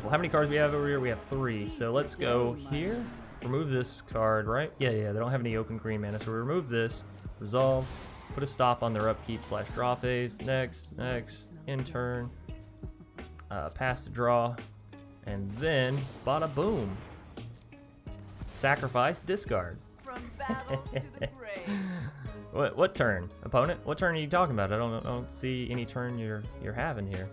Wonderful. How many cards we have over here? We have 3. So let's go here. Remove this card, right? Yeah, they don't have any open green mana. So we remove this. Resolve. Put a stop on their upkeep / draw phase. Next, in turn. Pass to draw. And then, bada boom. Sacrifice, discard. From battle to the grave. What turn? Opponent? What turn are you talking about? I don't see any turn you're having here.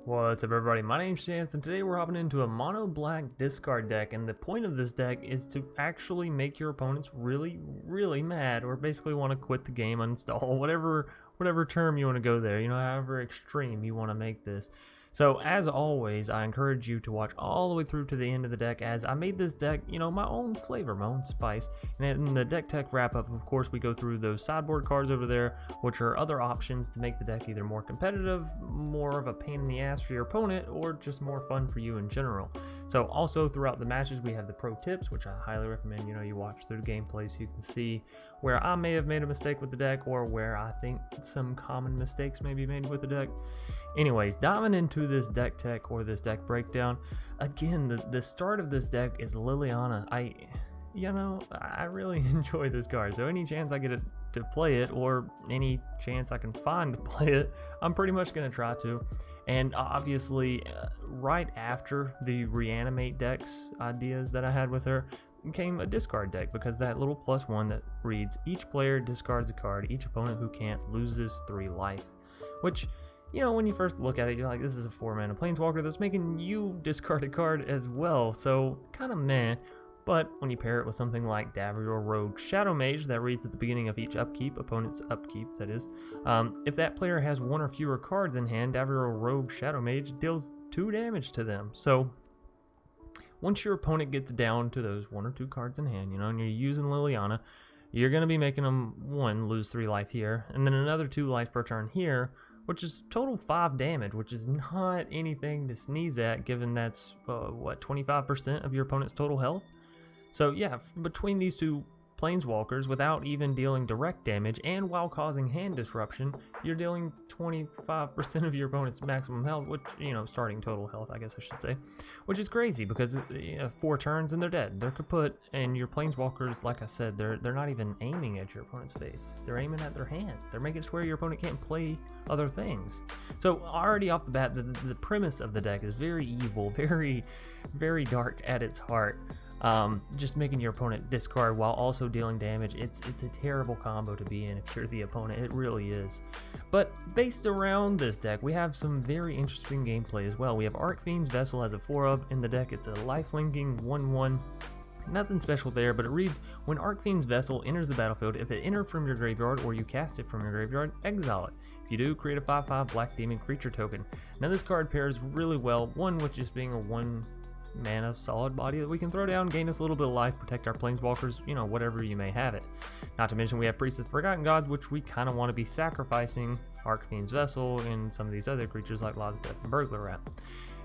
What's up everybody, my name's Chance and today we're hopping into a mono black discard deck, and the point of this deck is to actually make your opponents really mad, or basically want to quit the game, uninstall, whatever term you want to go there, you know, however extreme you want to make this. So as always, I encourage you to watch all the way through to the end of the deck, as I made this deck, you know, my own flavor, my own spice. And in the deck tech wrap up, of course, we go through those sideboard cards over there, which are other options to make the deck either more competitive, more of a pain in the ass for your opponent, or just more fun for you in general. So also throughout the matches, we have the pro tips, which I highly recommend, you know, you watch through the gameplay so you can see where I may have made a mistake with the deck, or where I think some common mistakes may be made with the deck. Anyways, diving into this deck tech or this deck breakdown, again, the start of this deck is Liliana. I really enjoy this card, so any chance I get to play it, or any chance I can find to play it, I'm pretty much going to try to. And obviously, right after the reanimate decks ideas that I had with her, came a discard deck, because that little +1 that reads, each player discards a card, each opponent who can't loses 3 life, which, you know, when you first look at it, you're like, this is a 4-mana planeswalker that's making you discard a card as well, so kind of meh. But when you pair it with something like Davriel Rogue Shadowmage that reads at the beginning of each upkeep, opponent's upkeep that is, if that player has 1 or fewer cards in hand, Davriel Rogue Shadowmage deals 2 damage to them. So once your opponent gets down to those 1 or 2 cards in hand, you know, and you're using Liliana, you're going to be making them, 1, lose 3 life here, and then another 2 life per turn here, which is total 5 damage, which is not anything to sneeze at, given that's, what, 25% of your opponent's total health? So yeah, between these two planeswalkers, without even dealing direct damage, and while causing hand disruption, you're dealing 25% of your opponent's maximum health, which, you know, starting total health, I guess I should say, which is crazy, because 4 turns and they're dead. They're kaput, and your planeswalkers, like I said, they're not even aiming at your opponent's face. They're aiming at their hand. They're making it to where your opponent can't play other things. So already off the bat, the premise of the deck is very evil, very dark at its heart. Just making your opponent discard while also dealing damage. It's a terrible combo to be in if you're the opponent. It really is. But based around this deck, we have some very interesting gameplay as well. We have Archfiend's Vessel as a 4-of in the deck. It's a lifelinking 1/1. Nothing special there, but it reads, when Archfiend's Vessel enters the battlefield, if it enters from your graveyard or you cast it from your graveyard, exile it. If you do, create a 5/5 black demon creature token. Now this card pairs really well, one with just being a 1-mana solid body that we can throw down, gain us a little bit of life, protect our planeswalkers, you know, whatever you may have it. Not to mention we have Priest of the Forgotten Gods, which we kind of want to be sacrificing Archfiend's Vessel and some of these other creatures like Lazadep and Burglar Rat.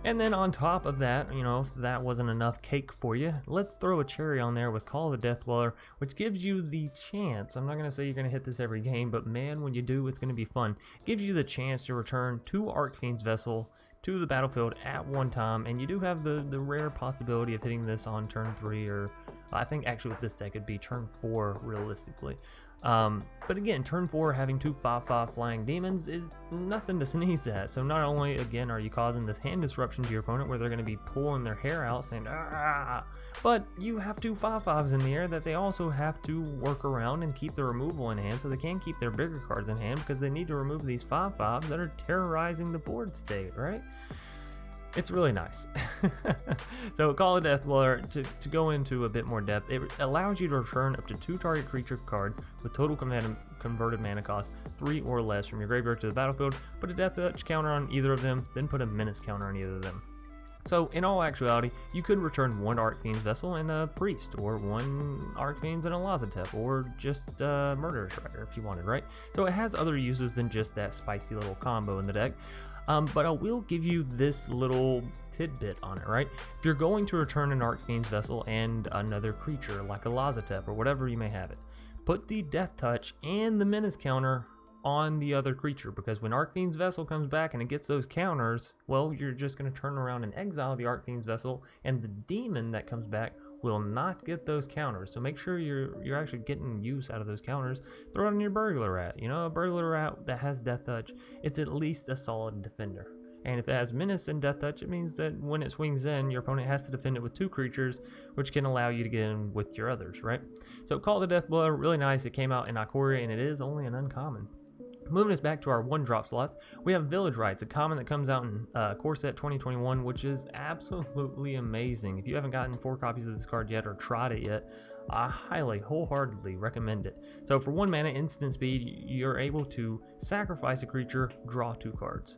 And then on top of that, you know, if that wasn't enough cake for you, let's throw a cherry on there with Call of the Deathweller, which gives you the chance, I'm not going to say you're going to hit this every game, but man, when you do, it's going to be fun. Gives you the chance to return 2 Archfiend's Vessel to the battlefield at one time, and you do have the rare possibility of hitting this on turn 3, or I think actually with this deck it'd be turn 4 realistically. But again, turn 4 having 2 5/5 flying demons is nothing to sneeze at. So not only again are you causing this hand disruption to your opponent where they're going to be pulling their hair out saying ah, but you have 2 5/5s in the air that they also have to work around and keep the removal in hand, so they can't keep their bigger cards in hand because they need to remove these 5/5s that are terrorizing the board state, right? It's really nice. So Call of Deathweller, to go into a bit more depth, it allows you to return up to 2 target creature cards with total converted mana cost 3 or less from your graveyard to the battlefield, put a Death Touch counter on either of them, then put a Menace counter on either of them. So in all actuality, you could return 1 Archfiend's Vessel and a Priest, or 1 Archfiend's and a Lazadep, or just Murderous Rider if you wanted, right? So it has other uses than just that spicy little combo in the deck. But I will give you this little tidbit on it, right? If you're going to return an Archfiend's Vessel and another creature like a Lazatep or whatever you may have it, put the Death Touch and the Menace counter on the other creature, because when Archfiend's Vessel comes back and it gets those counters, well, you're just going to turn around and exile the Archfiend's Vessel, and the demon that comes back will not get those counters. So make sure you're actually getting use out of those counters. Throw it on your Burglar Rat. You know, a Burglar Rat that has Death Touch, it's at least a solid defender. And if it has Menace and Death Touch, it means that when it swings in, your opponent has to defend it with 2 creatures, which can allow you to get in with your others, right? So Call the Death Blow, really nice. It came out in Ikoria, and it is only an uncommon. Moving us back to our 1-drop slots, we have Village Rites, a common that comes out in Core Set 2021, which is absolutely amazing. If you haven't gotten 4 copies of this card yet or tried it yet, I highly, wholeheartedly recommend it. So for 1 mana instant speed, you're able to sacrifice a creature, draw 2 cards.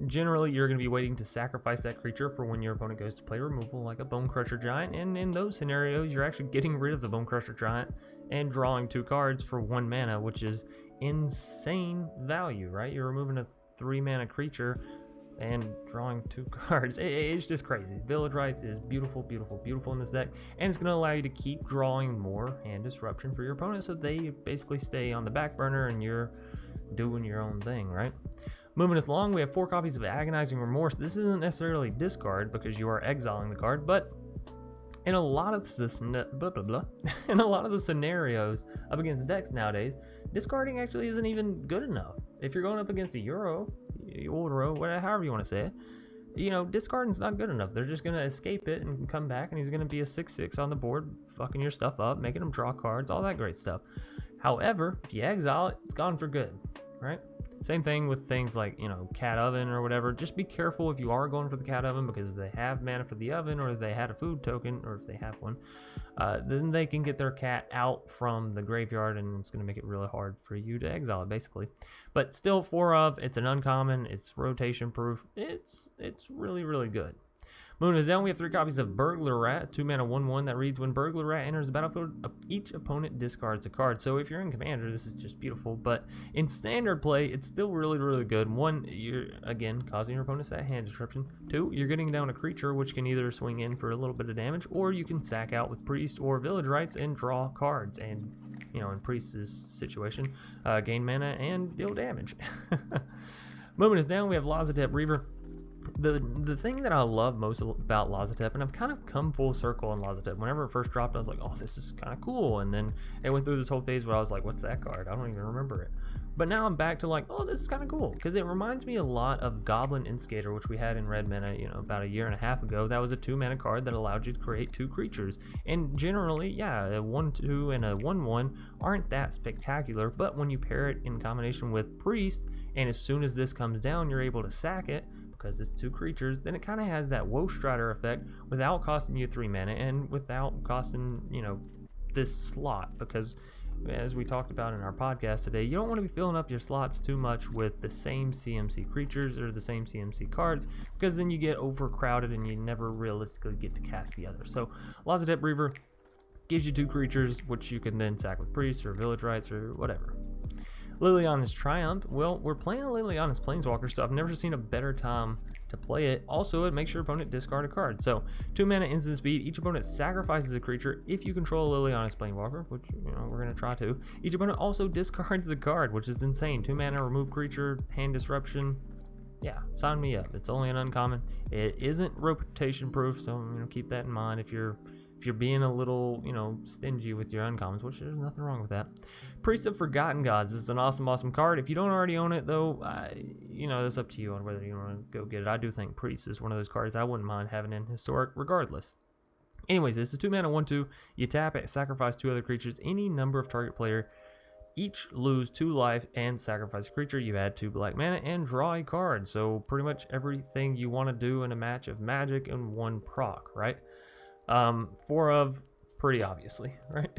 Generally, you're going to be waiting to sacrifice that creature for when your opponent goes to play removal, like a Bone Crusher Giant, and in those scenarios, you're actually getting rid of the Bone Crusher Giant and drawing 2 cards for 1 mana, which is insane value, right? You're removing a 3 mana creature and drawing 2 cards. It's just crazy. Village Rites is beautiful, beautiful, beautiful in this deck, and it's going to allow you to keep drawing more hand disruption for your opponent, so they basically stay on the back burner and you're doing your own thing, right? Moving us along, we have 4 copies of Agonizing Remorse. This isn't necessarily discard because you are exiling the card, but in a lot of in a lot of the scenarios up against decks nowadays, discarding actually isn't even good enough. If you're going up against a Euro, however you want to say it, you know, discarding's not good enough. They're just going to escape it and come back, and he's going to be a 6/6 on the board, fucking your stuff up, making them draw cards, all that great stuff. However, if you exile it, it's gone for good, right? Same thing with things like, you know, Cat Oven or whatever. Just be careful if you are going for the Cat Oven, because if they have mana for the oven, or if they had a food token, or if they have one, then they can get their cat out from the graveyard, and it's going to make it really hard for you to exile it, basically. But still, 4 of, it's an uncommon, it's rotation proof, it's really, really good. Moving us down, we have 3 copies of Burglar Rat, 2 mana 1/1 that reads, when Burglar Rat enters the battlefield, each opponent discards a card. So if you're in Commander, this is just beautiful, but in Standard play, it's still really, really good. 1, you're, again, causing your opponents that hand disruption. 2, you're getting down a creature, which can either swing in for a little bit of damage, or you can sack out with Priest or Village Rites and draw cards, and, you know, in Priest's situation, gain mana and deal damage. Moving us down, we have Lazatep Reaver. The thing that I love most about Lazatep, and I've kind of come full circle on Lazatep. Whenever it first dropped, I was like, oh, this is kind of cool. And then it went through this whole phase where I was like, what's that card? I don't even remember it. But now I'm back to like, oh, this is kind of cool. Because it reminds me a lot of Goblin Instigator, which we had in Red Mana, you know, about a year and a half ago. That was a 2 mana card that allowed you to create 2 creatures. And generally, yeah, a 1/2 and a 1/1 aren't that spectacular. But when you pair it in combination with Priest, and as soon as this comes down, you're able to sack it, because it's 2 creatures, then it kind of has that Woe Strider effect without costing you 3 mana and without costing, you know, this slot. Because as we talked about in our podcast today, you don't want to be filling up your slots too much with the same CMC creatures or the same CMC cards, because then you get overcrowded and you never realistically get to cast the other. So Lazatep Reaver gives you 2 creatures, which you can then sack with Priest or Village Rites or whatever. Liliana's Triumph. Well, we're playing a Liliana's Planeswalker, so I've never seen a better time to play it. Also, it makes your opponent discard a card. So 2 mana instant speed. Each opponent sacrifices a creature if you control Liliana's Planeswalker, which, you know, we're going to try to. Each opponent also discards a card, which is insane. 2 mana, remove creature, hand disruption. Yeah, sign me up. It's only an uncommon. It isn't rotation proof, so, you know, keep that in mind if you're being a little, you know, stingy with your uncommons, which there's nothing wrong with that. Priest of Forgotten Gods. This is an awesome, awesome card. If you don't already own it, though, you know, it's up to you on whether you want to go get it. I do think Priest is one of those cards I wouldn't mind having in Historic regardless. Anyways, it's a 2 mana 1/2. You tap it, sacrifice 2 other creatures, any number of target player. Each lose 2 life and sacrifice a creature. You add 2 black mana and draw a card. So pretty much everything you want to do in a match of Magic and 1 proc, right? 4 of, pretty obviously, right?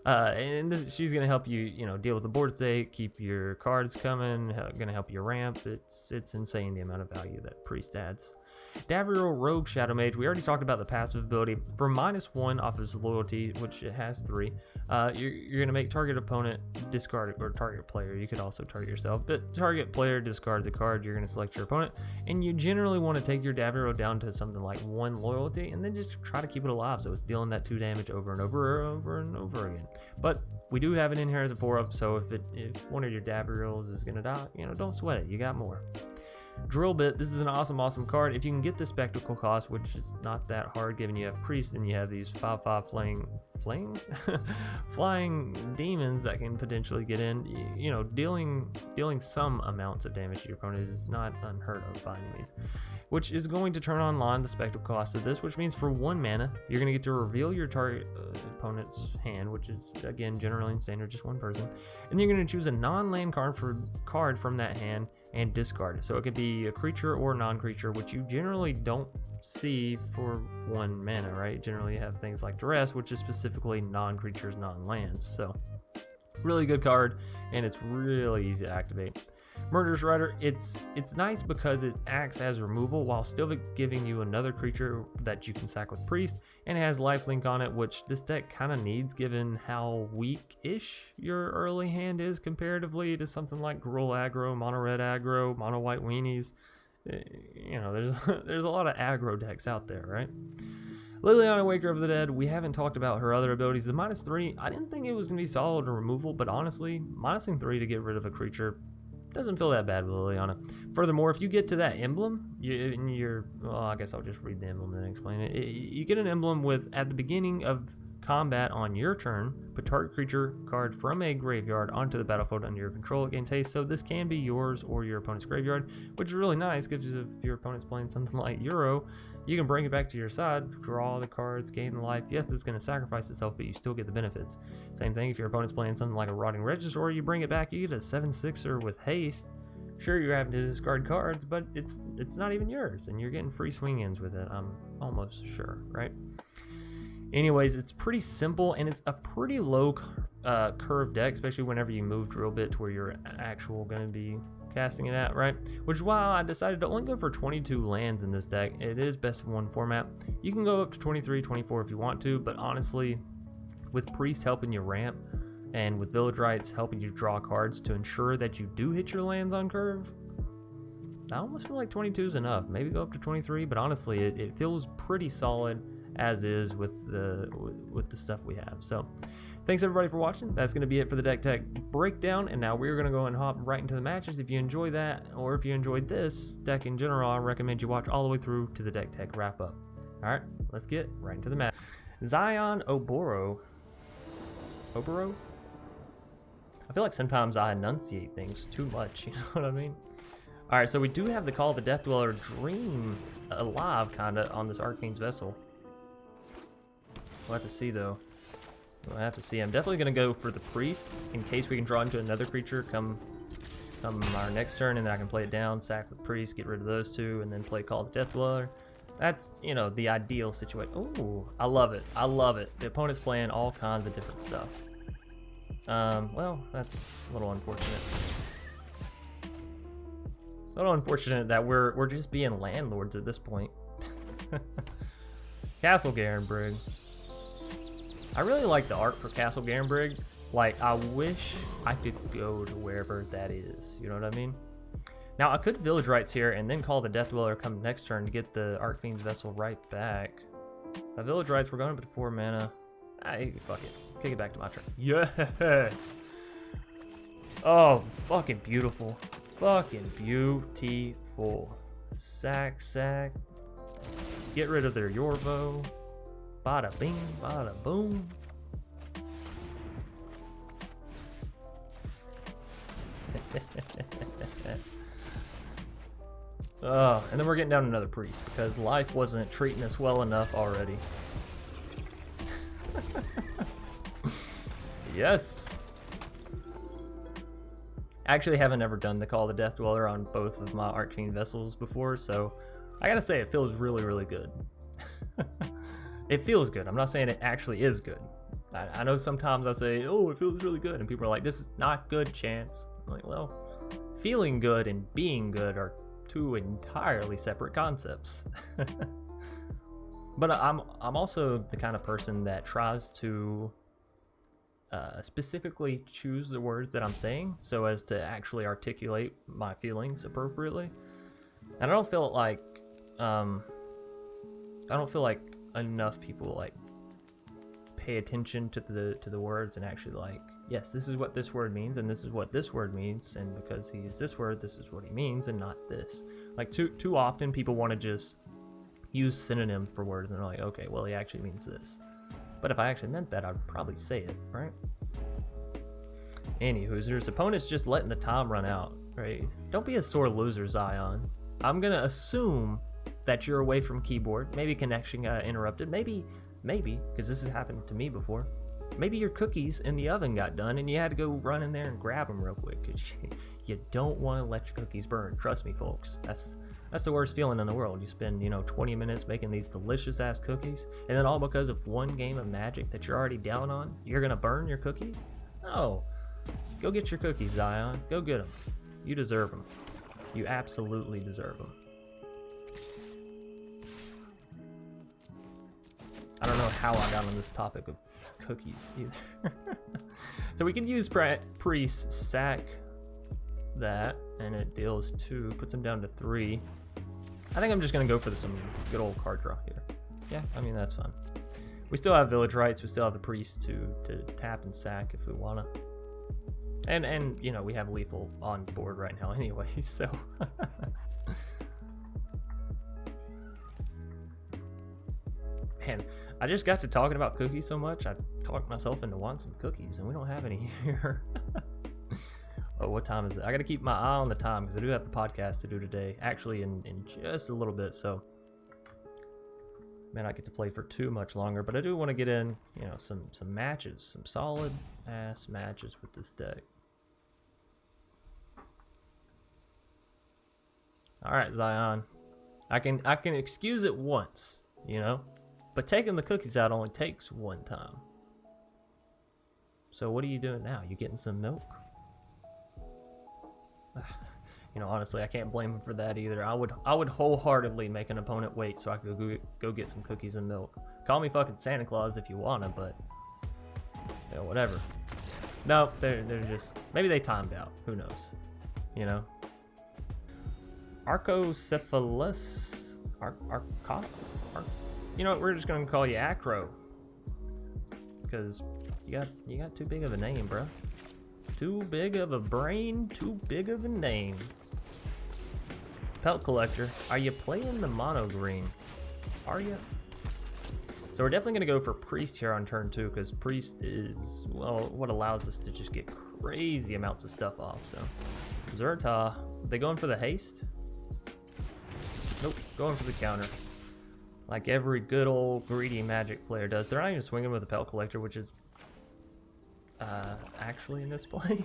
And she's gonna help you, you know, deal with the board state, keep your cards coming, gonna help you ramp. It's insane the amount of value that Priest adds. Davriel Rogue Shadowmage. We already talked about the passive ability. For -1 off of his loyalty, which it has 3, You're going to make target opponent discard, or target player, you could also target yourself, but target player discards a card. You're going to select your opponent, and you generally want to take your Davriel down to something like 1 loyalty, and then just try to keep it alive so it's dealing that 2 damage over and over again. But we do have it in here as a 4-up, so if one of your Davriels is going to die, you know, don't sweat it, you got more. Drill Bit, this is an awesome card. If you can get the spectacle cost, which is not that hard given you have priest and you have these 5/5 flying demons that can potentially get in, you know, dealing some amounts of damage to your opponent is not unheard of by any means, which is going to turn online the spectacle cost of this, which means for 1 mana you're going to get to reveal your target opponent's hand, which is again generally in standard just 1 person, and you're going to choose a non-land card from that hand and discard it. So it could be a creature or non-creature, which you generally don't see for 1 mana, right? Generally you have things like Duress, which is specifically non-creatures, non-lands. So really good card, and it's really easy to activate. Murderous Rider, it's nice because it acts as removal while still giving you another creature that you can sack with priest, and it has lifelink on it, which this deck kind of needs given how weak-ish your early hand is comparatively to something like Gruul aggro, mono red aggro, mono white weenies. You know, there's a lot of aggro decks out there, right? Liliana, Waker of the Dead, we haven't talked about her other abilities. The -3, I didn't think it was going to be solid or removal, but honestly, minusing 3 to get rid of a creature doesn't feel that bad with Liliana. Furthermore, if you get to that emblem, well, I guess I'll just read the emblem and then explain it. You get an emblem with, at the beginning of combat on your turn, put target creature card from a graveyard onto the battlefield under your control against haste. So this can be yours or your opponent's graveyard, which is really nice because if your opponent's playing something like Euro, you can bring it back to your side, draw the cards, gain the life. Yes, it's going to sacrifice itself, but you still get the benefits. Same thing if your opponent's playing something like a Rotting Regisaur, you bring it back, you get a 7/6er with haste. Sure, you're having to discard cards, but it's not even yours, and you're getting free swing-ins with it, I'm almost sure, right? Anyways, it's pretty simple, and it's a pretty low curve deck, especially whenever you move Drill Bit to where you're actual going to be casting it at, right? Which is why I decided to only go for 22 lands in this deck. It is best of 1 format. You can go up to 23, 24 if you want to, but honestly, with Priest helping you ramp, and with Village Rites helping you draw cards to ensure that you do hit your lands on curve, I almost feel like 22 is enough. Maybe go up to 23, but honestly, it feels pretty solid as is with the stuff we have. So thanks everybody for watching. That's going to be it for the deck tech breakdown, and now we're going to go and hop right into the matches. If you enjoy that, or if you enjoyed this deck in general, I recommend you watch all the way through to the deck tech wrap up. Alright, let's get right into the match. Zion Oboro. I feel like sometimes I enunciate things too much, you know what I mean? Alright, so we do have the Call of the Death Dweller Dream alive, kinda, on this Arcfiend's Vessel. We'll have to see, though. We'll have to see. I'm definitely going to go for the Priest, in case we can draw into another creature come our next turn, and then I can play it down, sack with Priest, get rid of those 2, and then play Call of the Death Dweller. That's, you know, the ideal situation. Ooh, I love it. I love it. The opponent's playing all kinds of different stuff. Well, that's a little unfortunate. It's a little unfortunate that we're just being landlords at this point. Castle Garenbrig. I really like the art for Castle Garenbrig. Like, I wish I could go to wherever that is. You know what I mean? Now, I could Village Rites here and then call the Death Dweller come next turn to get the Arcfiend's Vessel right back. Village Rites, we're going up to 4 mana. Fuck it. Kick it back to my turn. Yes! Oh, fucking beautiful. Fucking beautiful. Sack. Get rid of their Yorvo. Bada bing, bada boom. Oh, and then we're getting down another Priest because life wasn't treating us well enough already. Yes. Actually, haven't ever done the Call of the Death Dweller on both of my Arcfiend Vessels before, so I gotta say it feels really, really good. It feels good. I'm not saying it actually is good. I know sometimes I say, oh, it feels really good, and people are like, this is not good, Chance. I'm like, well, feeling good and being good are 2 entirely separate concepts. But I'm also the kind of person that tries to specifically choose the words that I'm saying so as to actually articulate my feelings appropriately. And I don't feel like enough people like pay attention to the words and actually like, yes, this is what this word means and this is what this word means, and because he used this word, this is what he means and not this. Like too often people want to just use synonyms for words and they're like, okay, well, he actually means this. But if I actually meant that, I'd probably say it, right? Anywho, there's opponents just letting the time run out, right? Don't be a sore loser, Zion. I'm gonna assume that you're away from keyboard. Maybe connection got interrupted. Maybe, because this has happened to me before. Maybe your cookies in the oven got done and you had to go run in there and grab them real quick because you don't want to let your cookies burn. Trust me, folks. That's the worst feeling in the world. You spend, 20 minutes making these delicious ass cookies, and then all because of one game of Magic that you're already down on, you're gonna burn your cookies? No. Go get your cookies, Zion. Go get them. You deserve them. You absolutely deserve them. I don't know how I got on this topic of cookies either. So we can use Priest, sack that, and it deals 2, puts him down to 3. I think I'm just gonna go for some good old card draw here. Yeah, I mean, that's fun. We still have Village Rights, we still have the Priest to tap and sack if we wanna. And we have lethal on board right now anyway, so. Man, I just got to talking about cookies so much, I talked myself into wanting some cookies, and we don't have any here. Oh, what time is it? I gotta keep my eye on the time because I do have the podcast to do today, actually in just a little bit, so may not get to play for too much longer, but I do want to get in, some matches, some solid ass matches with this deck. All right, Zion, I can excuse it once, but taking the cookies out only takes one time. So what are you doing now? You getting some milk? Honestly, I can't blame him for that either. I would wholeheartedly make an opponent wait so I could go get some cookies and milk. Call me fucking Santa Claus if you wanna, but whatever. No, they're just, maybe they timed out. Who knows? Archocephalus, we're just gonna call you Acro, because you got too big of a name, bro. Too big of a brain, too big of a name. Pelt Collector, are you playing the mono green? Are you? So we're definitely gonna go for Priest here on turn 2, because Priest is, well, what allows us to just get crazy amounts of stuff off. So Zerta, they going for the haste? Nope, going for the counter. Like every good old greedy Magic player does. They're not even swinging with the Pelt Collector, which is actually in this play.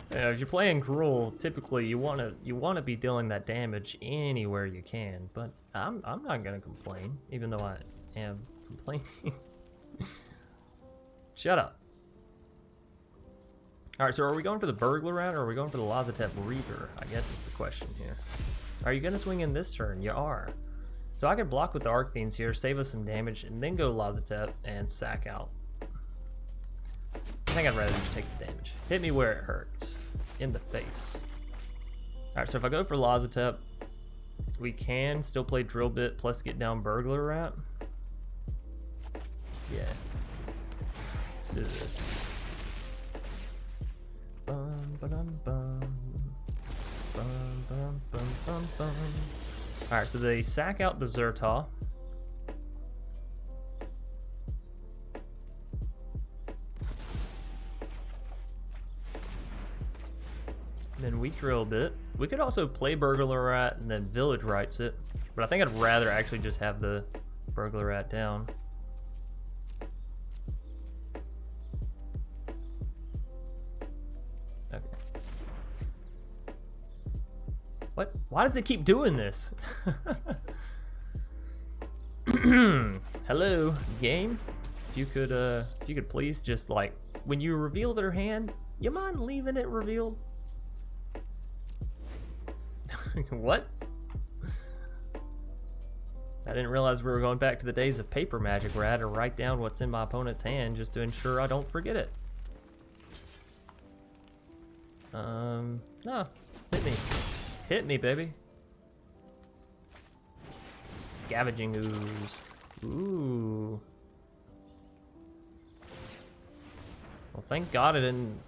If you're playing Gruul, typically you wanna be dealing that damage anywhere you can. But I'm not gonna complain, even though I am complaining. Shut up. All right, so are we going for the Burglar Rat or are we going for the Lazatep Reaper? I guess is the question here. Are you gonna swing in this turn? You are. So I could block with the Arc Fiends here, save us some damage, and then go Lazatep and sack out. I think I'd rather just take the damage. Hit me where it hurts. In the face. Alright, so if I go for Lazatep, we can still play Drill Bit plus get down Burglar Rat. Yeah. Let's do this. Bum, ba-dum, bum. Bum, bum, bum, bum, bum. Alright, so they sack out the Zerta. Then we Drill Bit. We could also play Burglar Rat and then Village Rights it, but I think I'd rather actually just have the Burglar Rat down. Okay. What? Why does it keep doing this? Hello, game. If you could please just, like, when you reveal their hand, you mind leaving it revealed? What? I didn't realize we were going back to the days of paper magic where I had to write down what's in my opponent's hand just to ensure I don't forget it. No. Hit me. Hit me, baby. Scavenging ooze. Ooh. Well, thank God I didn't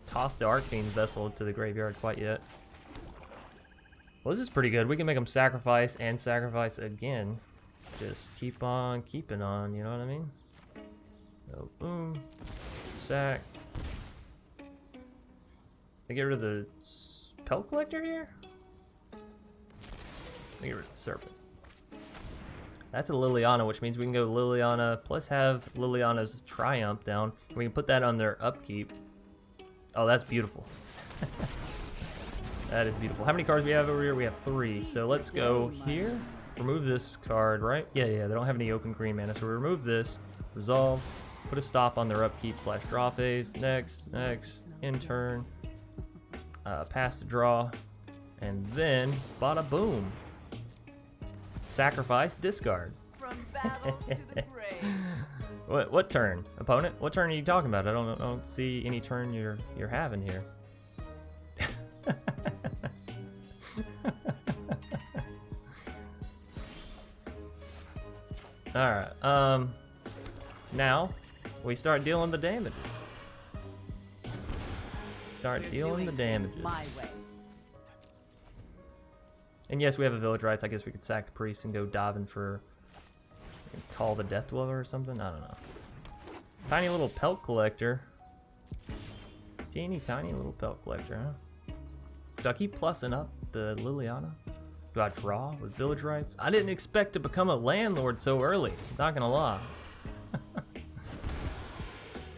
toss the Arcane Vessel to the graveyard quite yet. Well, this is pretty good. We can make them sacrifice and sacrifice again. Just keep on keeping on, you know what I mean? So, boom. Sack. I get rid of the Spell Collector here? I get rid of the Serpent. That's a Liliana, which means we can go Liliana, plus have Liliana's Triumph down. We can put that on their upkeep. Oh, that's beautiful. That is beautiful. How many cards we have over here? We have 3. So let's go here. Remove this card, right? Yeah, they don't have any open green mana. So we remove this, resolve, put a stop on their upkeep / draw phase. Next, in turn, pass to draw, and then bada boom. Sacrifice, discard. From battle to the grave. What turn, opponent? What turn are you talking about? I don't see any turn you're having here. All right. Now we start dealing the damages. Start dealing the damages. My way. And yes, we have a Village Rites. I guess we could sack the priest and go diving for Call the Death Dweller or something. I don't know. Tiny little Pelt Collector. Teeny tiny little Pelt Collector, huh? Do I keep plussing up the Liliana? Do I draw with Village Rites? I didn't expect to become a landlord so early. Not gonna lie.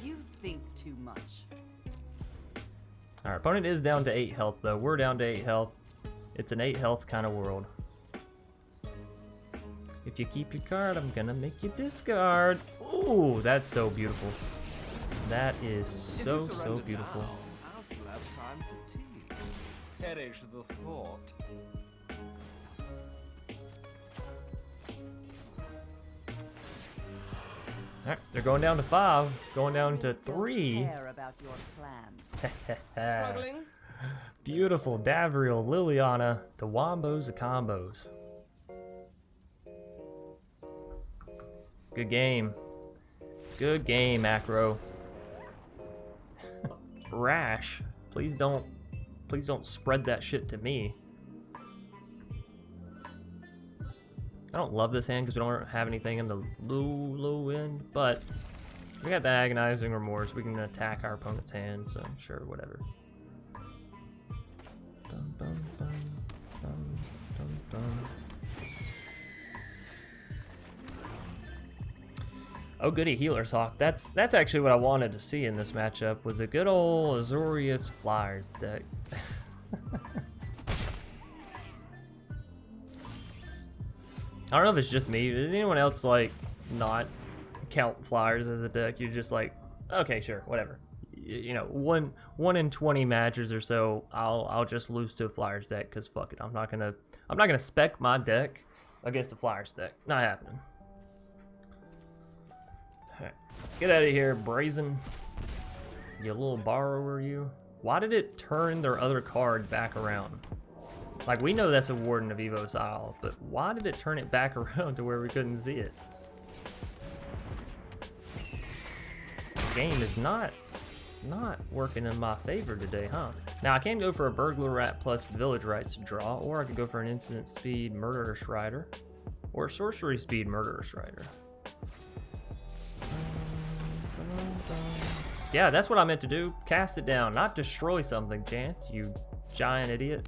You think too much. Our opponent is down to 8 health though. We're down to 8 health. It's an 8 health kind of world. If you keep your card, I'm gonna make you discard. Ooh, that's so beautiful. That is so beautiful. Now, I'll still have time for tea. Perish the thought. Alright, they're going down to 5, going down to 3. Don't care about your plans. Struggling? Beautiful. Davriel, Liliana, the wombos, the combos. Good game. Good game, Acro. Rash. Please don't spread that shit to me. I don't love this hand because we don't have anything in the low end, but we got the Agonizing Remorse. We can attack our opponent's hand, so sure, whatever. Dun, dun, dun, dun, dun, dun. Oh goody, Healer's Hawk. That's actually what I wanted to see in this matchup, was a good old Azorius Flyers deck. I don't know if it's just me. Does anyone else like not count Flyers as a deck? You're just like, okay, sure, whatever. You know, one in 20 matches or so, I'll just lose to a Flyers deck because fuck it. I'm not gonna spec my deck against a Flyers deck. Not happening. All right, get out of here, Brazen. You little borrower, you. Why did it turn their other card back around? Like, we know that's a Warden of Evo's Isle, but why did it turn it back around to where we couldn't see it? The game is not working in my favor today, huh? Now, I can go for a Burglar Rat plus Village Rites to draw, or I could go for an Instant Speed Murderous Rider, or Sorcery Speed Murderous Rider. Yeah, that's what I meant to do. Cast it down, not destroy something, Chance, you giant idiot.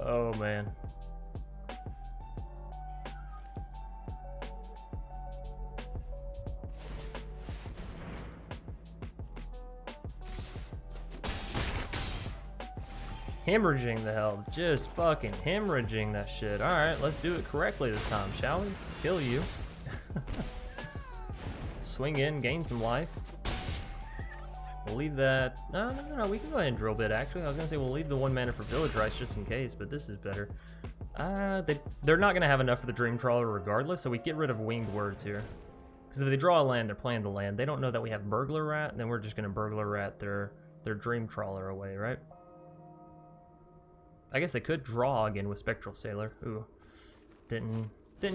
Oh man. Hemorrhaging the hell, just fucking hemorrhaging that shit. Alright, let's do it correctly this time, shall we? Kill you. Swing in, gain some life. We'll leave that. No, we can go ahead and drill bit actually. I was gonna say we'll leave the 1 mana for Village Rites just in case, but this is better. They're not going to have enough for the Dream Trawler regardless, so we get rid of Winged Words here. Because if they draw a land, they're playing the land. They don't know that we have Burglar Rat, then we're just going to Burglar Rat their Dream Trawler away, right? I guess they could draw again with Spectral Sailor. Ooh, didn't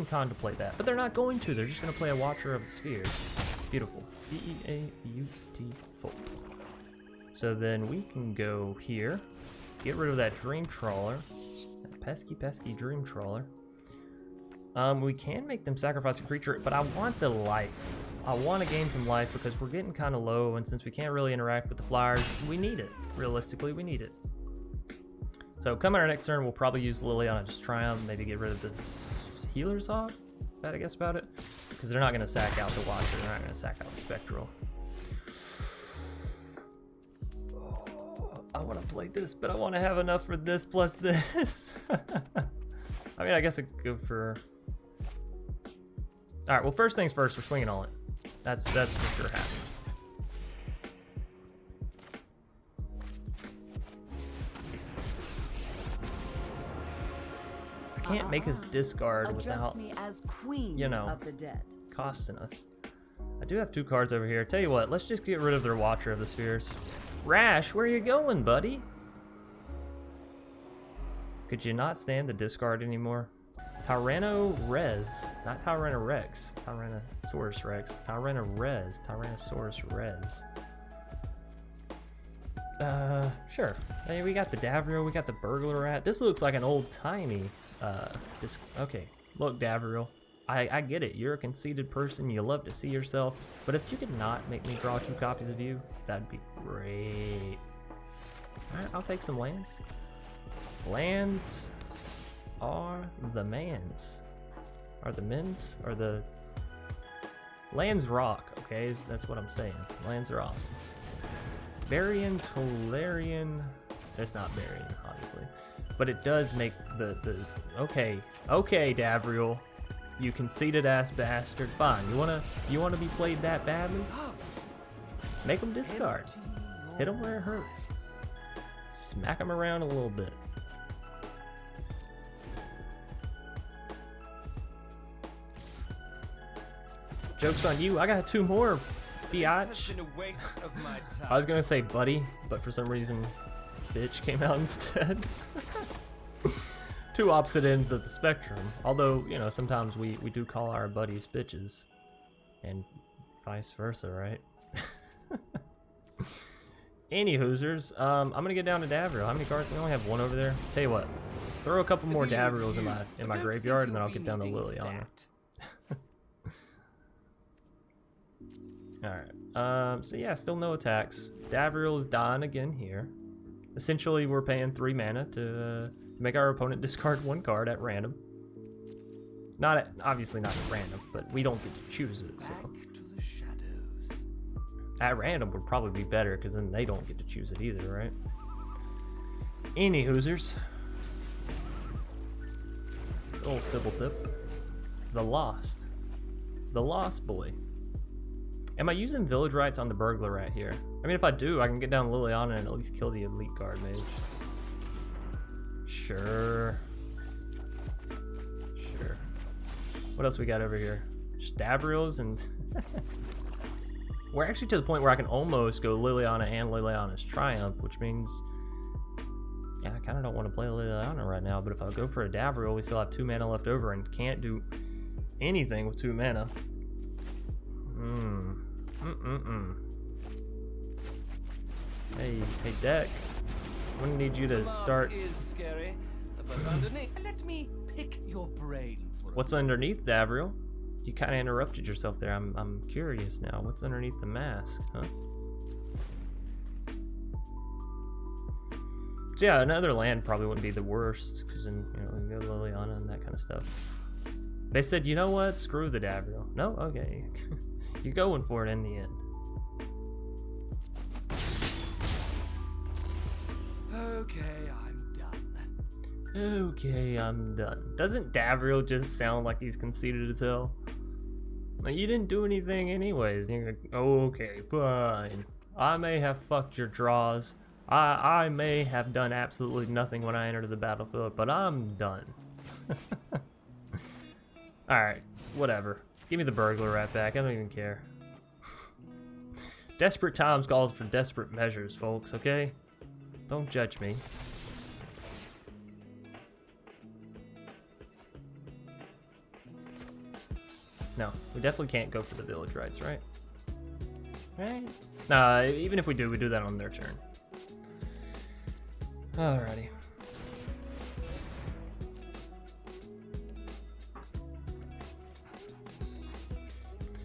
contemplate that. But they're not going to. They're just going to play a Watcher of the Spheres. Beautiful. B-E-A-U-T-ful. So then we can go here. Get rid of that Dream Trawler. That pesky Dream Trawler. We can make them sacrifice a creature, but I want the life. I want to gain some life because we're getting kind of low, and since we can't really interact with the flyers, we need it. Realistically, we need it. So coming our next turn, we'll probably use Liliana's Triumph, maybe get rid of this Healer's Hawk, bad I guess about it, because they're not going to sack out the Watcher, they're not going to sack out the Spectral. Oh, I want to play this, but I want to have enough for this plus this. I mean, I guess I could go for... Alright, well first things first, we're swinging on it. That's for sure happening. I can't make us discard without, me as queen, you know, of the dead. costing us. I do have 2 cards over here. Tell you what, let's just get rid of their Watcher of the Spheres. Rash, where you going, buddy? Could you not stand the discard anymore? Tyranno Res, not Tyranno Rex. Tyrannosaurus Rex. Tyranno Res. Tyrannosaurus Res. Sure. I mean, we got the Davriel, we got the Burglar Rat. This looks like an old-timey, okay. Look, Davriel, I get it. You're a conceited person. You love to see yourself. But if you could not make me draw 2 copies of you, that'd be great. Alright, I'll take some lands. Lands are the mans. Are the men's? Are the... Lands rock, okay? That's what I'm saying. Lands are awesome. Varian, Tolarian... It's not Varian, obviously. But it does make the... Okay. Okay, Davriel. You conceited ass bastard. Fine. You wanna be played that badly? Make them discard. Hit them where it hurts. Smack them around a little bit. Joke's on you. I got 2 more, biatch. I was gonna say buddy, but for some reason, bitch came out instead. 2 opposite ends of the spectrum. Although, you know, sometimes we do call our buddies bitches, and vice versa, right? Any hoosers, I'm gonna get down to Davriel. How many cards? We only have 1 over there. Tell you what, throw a couple more Davriels in my graveyard, and then I'll get down to Liliana. Alright, so yeah, still no attacks. Davriel is dying again here. Essentially, we're paying 3 mana to make our opponent discard 1 card at random. Obviously not at random, but we don't get to choose it, so. At random would probably be better, because then they don't get to choose it either, right? Any hoosers. Old Fibble Tip. The Lost. The Lost Boy. Am I using Village Rites on the Burglar Rat here? I mean, if I do, I can get down Liliana and at least kill the Elite Guard Mage. Sure. Sure. What else we got over here? Just Davriels and... We're actually to the point where I can almost go Liliana and Liliana's Triumph, which means... Yeah, I kind of don't want to play Liliana right now, but if I go for a Davriel, we still have 2 mana left over and can't do anything with 2 mana. Hey deck. I'm gonna need you to start. Scary, but underneath, let me pick your brain for What's underneath, Davriel? You kind of interrupted yourself there. I'm curious now. What's underneath the mask, huh? So yeah, another land probably wouldn't be the worst, because then we can go Liliana and that kind of stuff. They said, you know what? Screw the Davriel. No, okay. You're going for it in the end. Okay, I'm done. Okay, I'm done. Doesn't Davriel just sound like he's conceited as hell? Like, you didn't do anything anyways. And you're like, okay, fine. I may have fucked your draws. I may have done absolutely nothing when I entered the battlefield, but I'm done. Alright, whatever. Give me the Burglar Rat back, I don't even care. Desperate times calls for desperate measures, folks, okay? Don't judge me. No, we definitely can't go for the village rights, right? Right? Nah, even if we do that on their turn. Alrighty.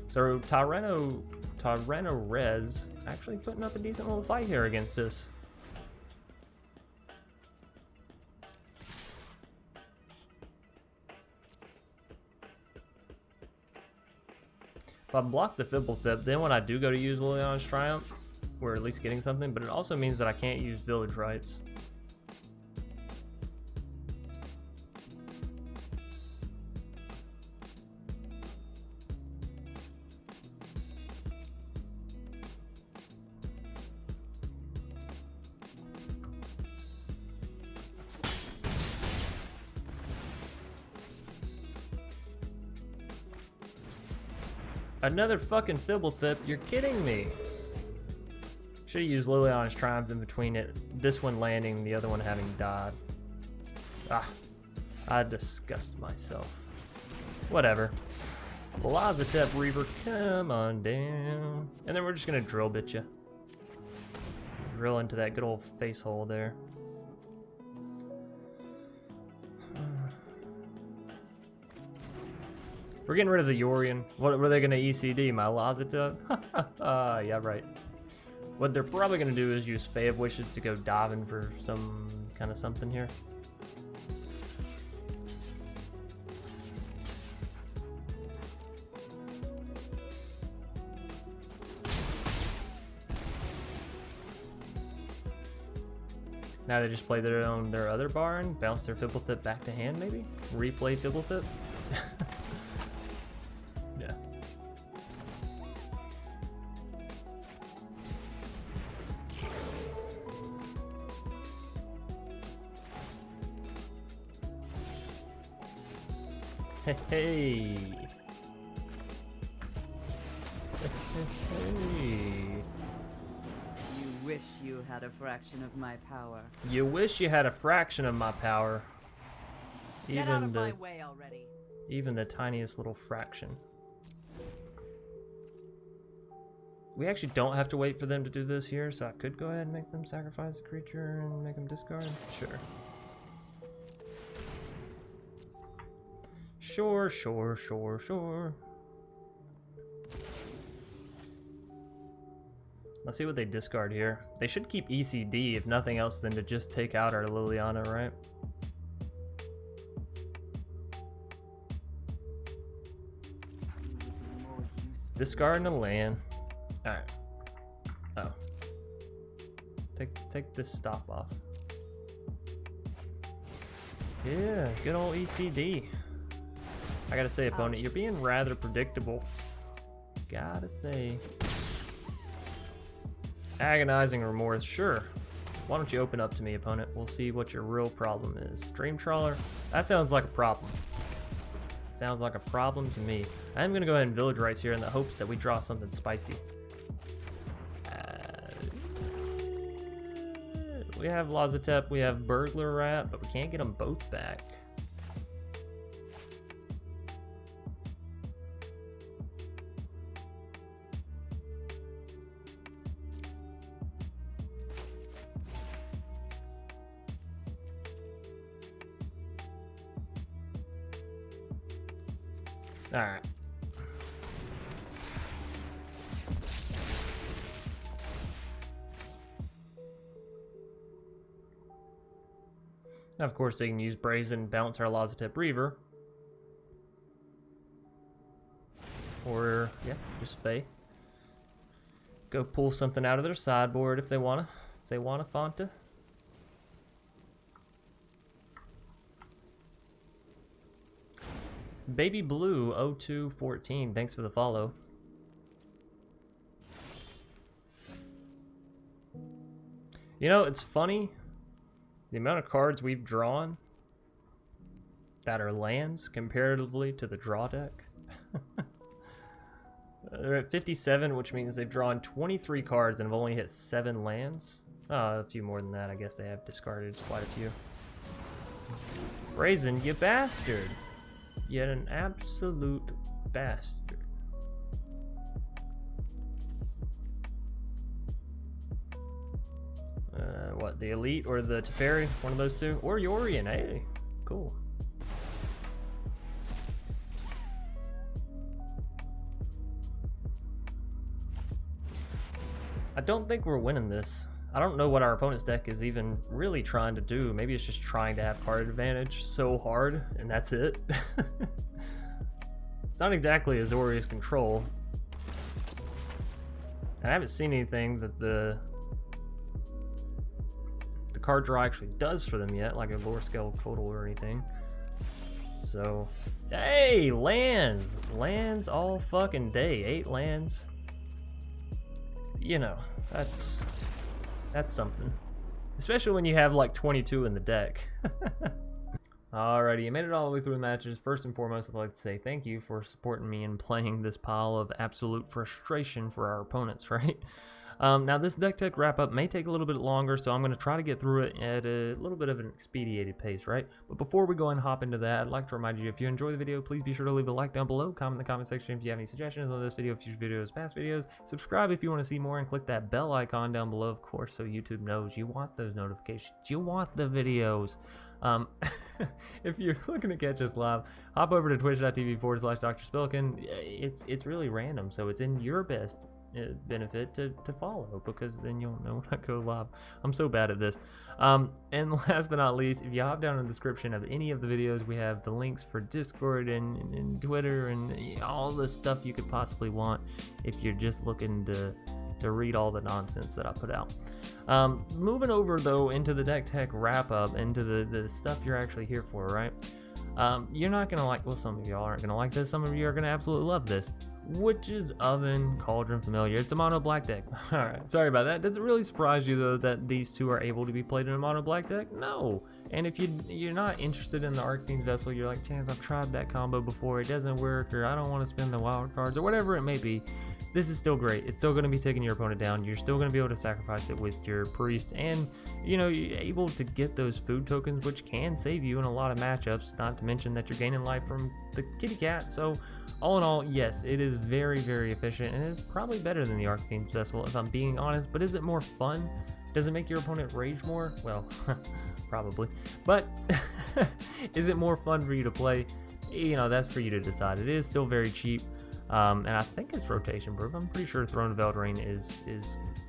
So Tyrano Rez actually putting up a decent little fight here against us. If I block the Fibblethip, then when I do go to use Liliana's Triumph, we're at least getting something, but it also means that I can't use Village Rights. Another fucking Fibblethip, you're kidding me. Should've used Liliana's Triumph in between it. This one landing, the other one having died. Ah, I disgust myself. Whatever. Lazatep Reaver, come on down. And then we're just gonna drill bit you. Drill into that good old face hole there. We're getting rid of the Yorion. What were they gonna ECD? My Lazatep? Yeah, right. What they're probably gonna do is use Fae of Wishes to go diving for some kind of something here. Now they just play their other Barn, bounce their Fibblethip back to hand, maybe? Replay Fibblethip? Yeah. Hey, hey. Hey. You wish you had a fraction of my power. You wish you had a fraction of my power. Get out of my way already. Even the tiniest little fraction. We actually don't have to wait for them to do this here, so I could go ahead and make them sacrifice a creature and make them discard. Sure. Sure. Let's see what they discard here. They should keep ECD, if nothing else, than to just take out our Liliana, right? Discarding a land. Alright. Oh. Take this stop off. Yeah, good old ECD. I gotta say, opponent, you're being rather predictable. Gotta say. Agonizing Remorse, sure. Why don't you open up to me, opponent? We'll see what your real problem is. Dream Trawler? That sounds like a problem. Sounds like a problem to me. I am going to go ahead and Village Rights here in the hopes that we draw something spicy. We have Lazatep, we have Burglar Rat, but we can't get them both back. Alright. Now, of course, they can use Brazen, bounce our Lazatep Reaver. Or, yeah, just Fae. Go pull something out of their sideboard if they wanna. If they want a Fanta. Baby Blue 0214, thanks for the follow. You know, it's funny. The amount of cards we've drawn that are lands comparatively to the draw deck. They're at 57, which means they've drawn 23 cards and have only hit 7 lands. A few more than that. I guess they have discarded quite a few. Brazen, you bastard! Yet an absolute bastard. What, the Elite or the Teferi? One of those two? Or Yorion, hey, cool. I don't think we're winning this. I don't know what our opponent's deck is even really trying to do. Maybe it's just trying to have card advantage so hard, and that's it. It's not exactly Azorius control. And I haven't seen anything that the card draw actually does for them yet, like a lore scale total or anything. So, hey, lands! Lands all fucking day. 8 lands. You know, that's something. Especially when you have like 22 in the deck. Alrighty, you made it all the way through the matches. First and foremost, I'd like to say thank you for supporting me in playing this pile of absolute frustration for our opponents, right? Now this deck tech wrap up may take a little bit longer, so I'm going to try to get through it at a little bit of an expedited pace, right? But before we go and hop into that, I'd like to remind you, if you enjoy the video, please be sure to leave a like down below, comment in the comment section if you have any suggestions on this video, future videos, past videos, subscribe if you want to see more, and click that bell icon down below, of course, so YouTube knows you want those notifications, you want the videos. If you're looking to catch us live, hop over to twitch.tv/Dr. Spilkin. It's really random, so it's in your best benefit to follow, because then you'll know when I go live. I'm so bad at this. And last but not least, if you hop down in the description of any of the videos, we have the links for Discord and Twitter and all the stuff you could possibly want if you're just looking to read all the nonsense that I put out. Moving over though into the deck tech wrap up, into the stuff you're actually here for, right? You're not gonna like, well, some of y'all aren't gonna like this, some of you are gonna absolutely love this. Witch's Oven Cauldron Familiar. It's a mono black deck. Alright, sorry about that. Does it really surprise you though that these two are able to be played in a mono black deck? No. And if you're not interested in the Arcane Vessel, you're like, Chance, I've tried that combo before, it doesn't work, or I don't want to spend the wild cards, or whatever it may be. This is still great. It's still going to be taking your opponent down. You're still going to be able to sacrifice it with your priest, and you know, you're able to get those food tokens, which can save you in a lot of matchups, not to mention that you're gaining life from the kitty cat. So all in all, yes, it is very, very efficient, and it's probably better than the Arcane Vessel if I'm being honest. But is it more fun? Does it make your opponent rage more? Well, probably. But is it more fun for you to play? You know, that's for you to decide. It is still very cheap. And I think it's rotation proof. I'm pretty sure Throne of Eldraine is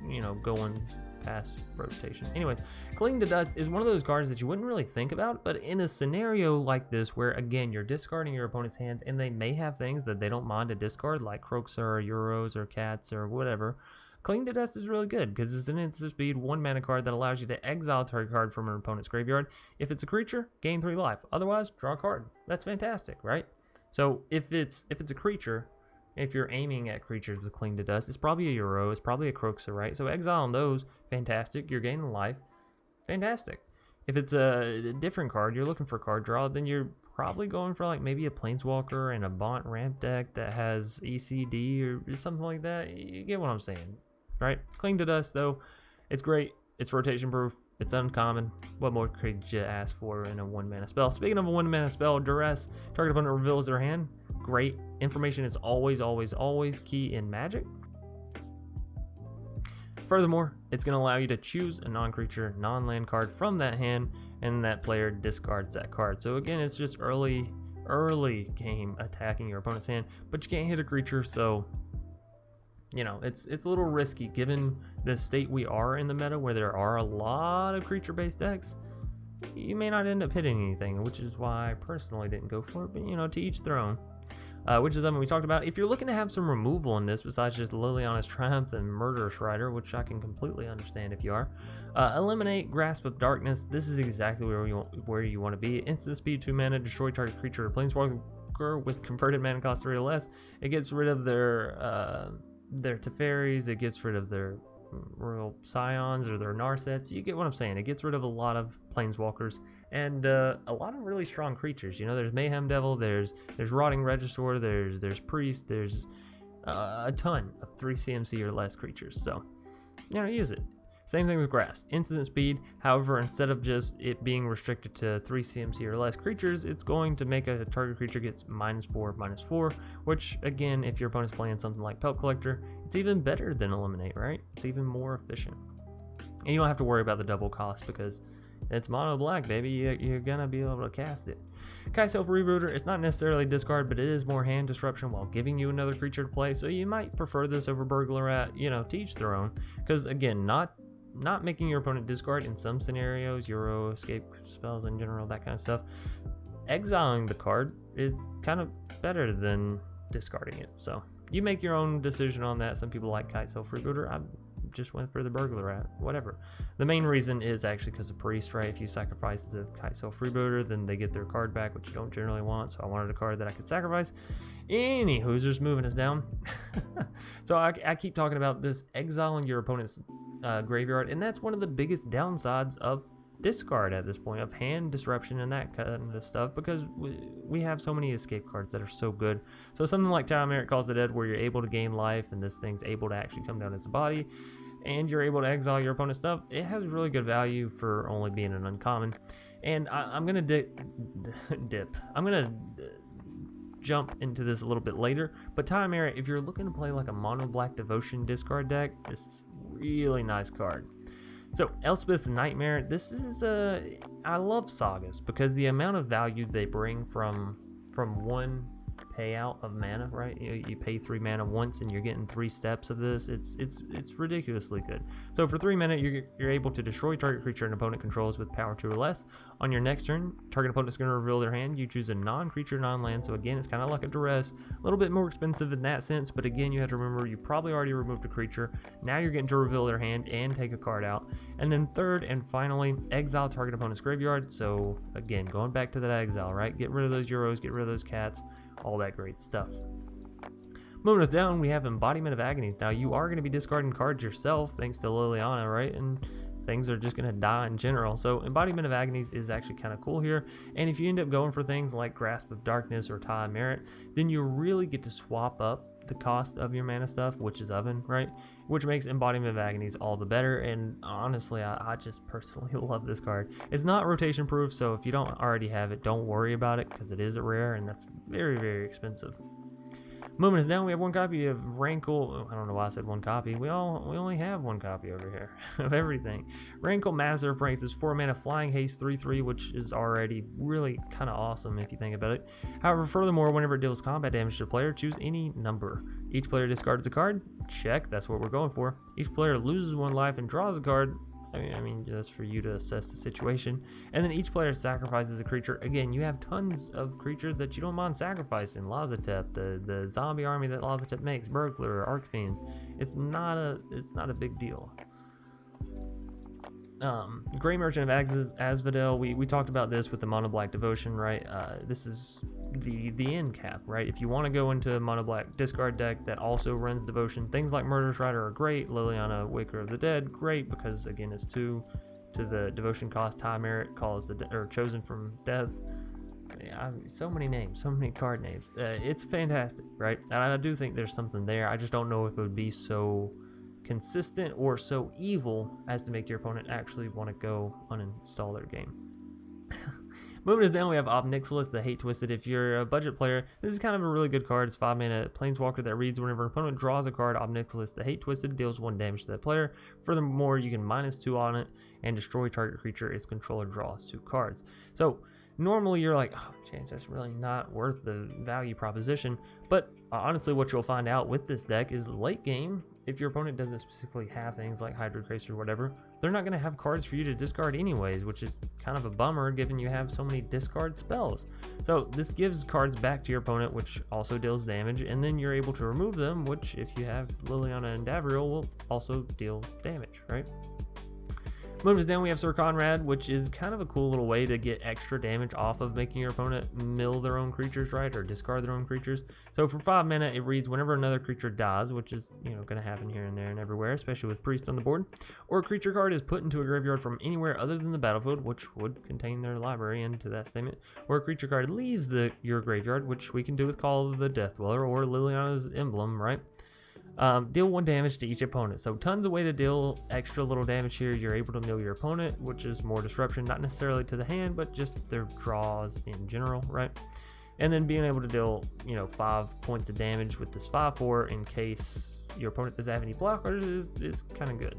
you know, going past rotation. Anyway, Cling to Dust is one of those cards that you wouldn't really think about, but in a scenario like this where, again, you're discarding your opponent's hands and they may have things that they don't mind to discard, like Croaks or Euros or Cats or whatever, Cling to Dust is really good because it's an instant speed 1 mana card that allows you to exile a target card from an opponent's graveyard. If it's a creature, gain 3 life. Otherwise, draw a card. That's fantastic, right? So if it's a creature, if you're aiming at creatures with Cling to Dust, it's probably a Euro, it's probably a Croxa, right? So exile on those, fantastic. You're gaining life, fantastic. If it's a different card, you're looking for card draw, then you're probably going for like maybe a Planeswalker and a Bont ramp deck that has ECD or something like that. You get what I'm saying, right? Cling to Dust, though, it's great. It's rotation proof. It's uncommon. What more could you ask for in a 1 mana spell? Speaking of a 1 mana spell, Duress, target opponent reveals their hand. Great. Information is always, always, always key in Magic. Furthermore, it's going to allow you to choose a non-creature, non-land card from that hand, and that player discards that card. So again, it's just early game attacking your opponent's hand, but you can't hit a creature, so you know, it's a little risky given the state we are in the meta where there are a lot of creature-based decks. You may not end up hitting anything, which is why I personally didn't go for it, but you know, to each their own. Which is something we talked about. If you're looking to have some removal in this, besides just Liliana's Triumph and Murderous Rider, which I can completely understand if you are, eliminate Grasp of Darkness. This is exactly where you want to be. Instant speed, 2 mana, destroy target creature or planeswalker with converted mana cost 3 or less. It gets rid of their Teferis. It gets rid of their Royal Scions or their Narsets. You get what I'm saying. It gets rid of a lot of planeswalkers and a lot of really strong creatures. You know, there's Mayhem Devil, there's Rotting Regisaur, there's Priest, there's a ton of 3 CMC or less creatures. So, you know, use it. Same thing with grass, instant speed. However, instead of just it being restricted to 3 CMC or less creatures, it's going to make a target creature gets -4/-4, which again, if your opponent's playing something like Pelt Collector, it's even better than Eliminate, right? It's even more efficient. And you don't have to worry about the double cost because it's mono black, baby. You're gonna be able to cast it. Kai Self-Rebooter, it's not necessarily discard, but it is more hand disruption while giving you another creature to play, so you might prefer this over Burglar Rat, you know, to each their own. Because again, not making your opponent discard in some scenarios, Euro, escape spells in general, that kind of stuff. Exiling the card is kind of better than discarding it. So you make your own decision on that. Some people like Kite Self-Rebooter. I just went for the Burglar Rat, whatever. The main reason is actually because of Priest, right? If you sacrifice the Kite Self-Rebooter, then they get their card back, which you don't generally want. So I wanted a card that I could sacrifice. Anywho's just moving us down. So I keep talking about this exiling your opponent's graveyard, and that's one of the biggest downsides of discard at this point, of hand disruption and that kind of stuff, because we have so many escape cards that are so good. So something like Time Merit Calls the Dead, where you're able to gain life and this thing's able to actually come down as a body, and you're able to exile your opponent's stuff, it has really good value for only being an uncommon. And I'm gonna jump into this a little bit later, but Time Merit, if you're looking to play like a mono black devotion discard deck, this is a really nice card. So Elspeth's Nightmare, this is I love sagas because the amount of value they bring from one payout of mana, right? You pay 3 mana once and you're getting 3 steps of this. It's ridiculously good. So for 3 mana, you're able to destroy target creature an opponent controls with power 2 or less. On your next turn, target opponent's going to reveal their hand. You choose a non-creature, non-land. So again, it's kind of like a duress, a little bit more expensive in that sense. But again, you have to remember you probably already removed a creature. Now you're getting to reveal their hand and take a card out. And then third and finally, exile target opponent's graveyard. So again, going back to that exile, right? Get rid of those Euros, get rid of those cats, all that great stuff. Moving us down, we have Embodiment of Agonies. Now, you are going to be discarding cards yourself, thanks to Liliana, right? And things are just going to die in general. So, Embodiment of Agonies is actually kind of cool here. And if you end up going for things like Grasp of Darkness or Time Merit, then you really get to swap up the cost of your mana stuff, which is Oven, right? Which makes Embodiment of Agonies all the better. And honestly, I just personally love this card. It's not rotation proof, so if you don't already have it, don't worry about it, because it is a rare and that's very, very expensive. Moving us down, we have 1 copy of Rankle. I don't know why I said 1 copy. We only have 1 copy over here of everything. Rankle Master of Pranks is 4 mana flying haste 3/3, which is already really kind of awesome if you think about it. However, furthermore, whenever it deals combat damage to a player, choose any number. Each player discards a card. Check, that's what we're going for. Each player loses 1 life and draws a card. I mean, just for you to assess the situation. And then each player sacrifices a creature. Again, you have tons of creatures that you don't mind sacrificing. Lazatep, the zombie army that Lazatep makes, Burglar, Archfiends. It's not a big deal. Grey Merchant of Asphodel, we talked about this with the Mono Black Devotion, right? This is the end cap, right? If you want to go into a Mono Black discard deck that also runs Devotion, things like Murderous Rider are great. Liliana, Waker of the Dead, great, because again, it's 2 to the Devotion cost. Time Merit calls or Chosen from Death. So many names, so many card names. It's fantastic, right? And I do think there's something there. I just don't know if it would be so consistent or so evil as to make your opponent actually want to go uninstall their game. Moving us down, we have Obnixilis, the Hate Twisted. If you're a budget player, this is kind of a really good card. It's 5 mana Planeswalker that reads whenever an opponent draws a card, Obnixilis, the Hate Twisted, deals 1 damage to that player. Furthermore, you can -2 on it and destroy target creature its controller draws 2 cards. So normally you're like, oh, Chance, that's really not worth the value proposition. But honestly, what you'll find out with this deck is late game, if your opponent doesn't specifically have things like Hydra Tracer or whatever, they're not going to have cards for you to discard anyways, which is kind of a bummer given you have so many discard spells. So this gives cards back to your opponent, which also deals damage, and then you're able to remove them, which if you have Liliana and Davriel will also deal damage, right? Moving us down, we have Sir Conrad, which is kind of a cool little way to get extra damage off of making your opponent mill their own creatures, right? Or discard their own creatures. So for 5 mana, it reads whenever another creature dies, which is, you know, going to happen here and there and everywhere, especially with Priest on the board, or a creature card is put into a graveyard from anywhere other than the battlefield, which would contain their library into that statement, or a creature card leaves your graveyard, which we can do with Call of the Death Dweller or Liliana's Emblem, right? Deal 1 damage to each opponent. So tons of way to deal extra little damage here. You're able to mill your opponent, which is more disruption, not necessarily to the hand, but just their draws in general, right? And then being able to deal, you know, 5 points of damage with this 5/4 in case your opponent doesn't have any blockers is kind of good.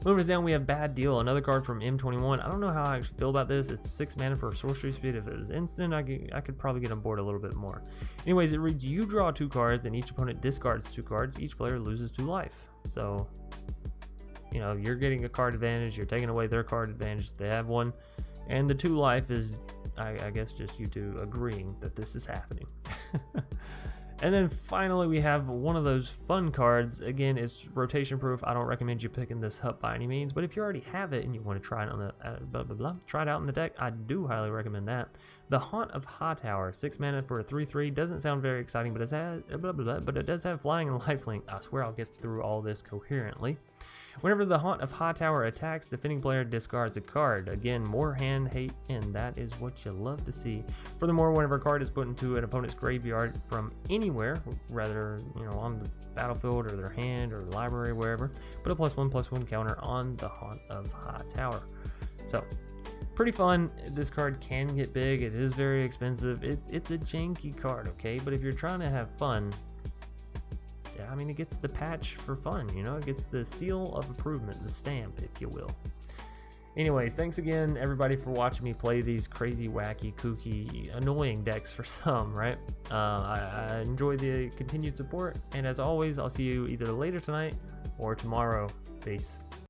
Moving us down, we have Bad Deal, another card from M21. I don't know how I actually feel about this. It's 6 mana for a sorcery speed. If it was instant, I could probably get on board a little bit more. Anyways, it reads, you draw 2 cards and each opponent discards 2 cards. Each player loses 2 life. So, you know, you're getting a card advantage. You're taking away their card advantage if they have one. And the 2 life is, I guess, just you two agreeing that this is happening. And then finally, we have one of those fun cards. Again, it's rotation proof. I don't recommend you picking this up by any means, but if you already have it and you want to try it on the try it out in the deck, I do highly recommend that. The Haunt of Hightower, 6 mana for a 3/3. Doesn't sound very exciting, but it does have flying and lifelink. I swear I'll get through all this coherently. Whenever the Haunt of Hightower attacks, defending player discards a card. Again, more hand hate, and that is what you love to see. Furthermore, whenever a card is put into an opponent's graveyard from anywhere, rather, you know, on the battlefield or their hand or library, wherever, put a +1/+1 counter on the Haunt of Hightower. So, pretty fun. This card can get big. It is very expensive. It's a janky card, okay? But if you're trying to have fun, yeah, I mean, it gets the patch for fun, you know? It gets the seal of approval, the stamp, if you will. Anyways, thanks again, everybody, for watching me play these crazy, wacky, kooky, annoying decks for some, right? I enjoy the continued support, and as always, I'll see you either later tonight or tomorrow. Peace.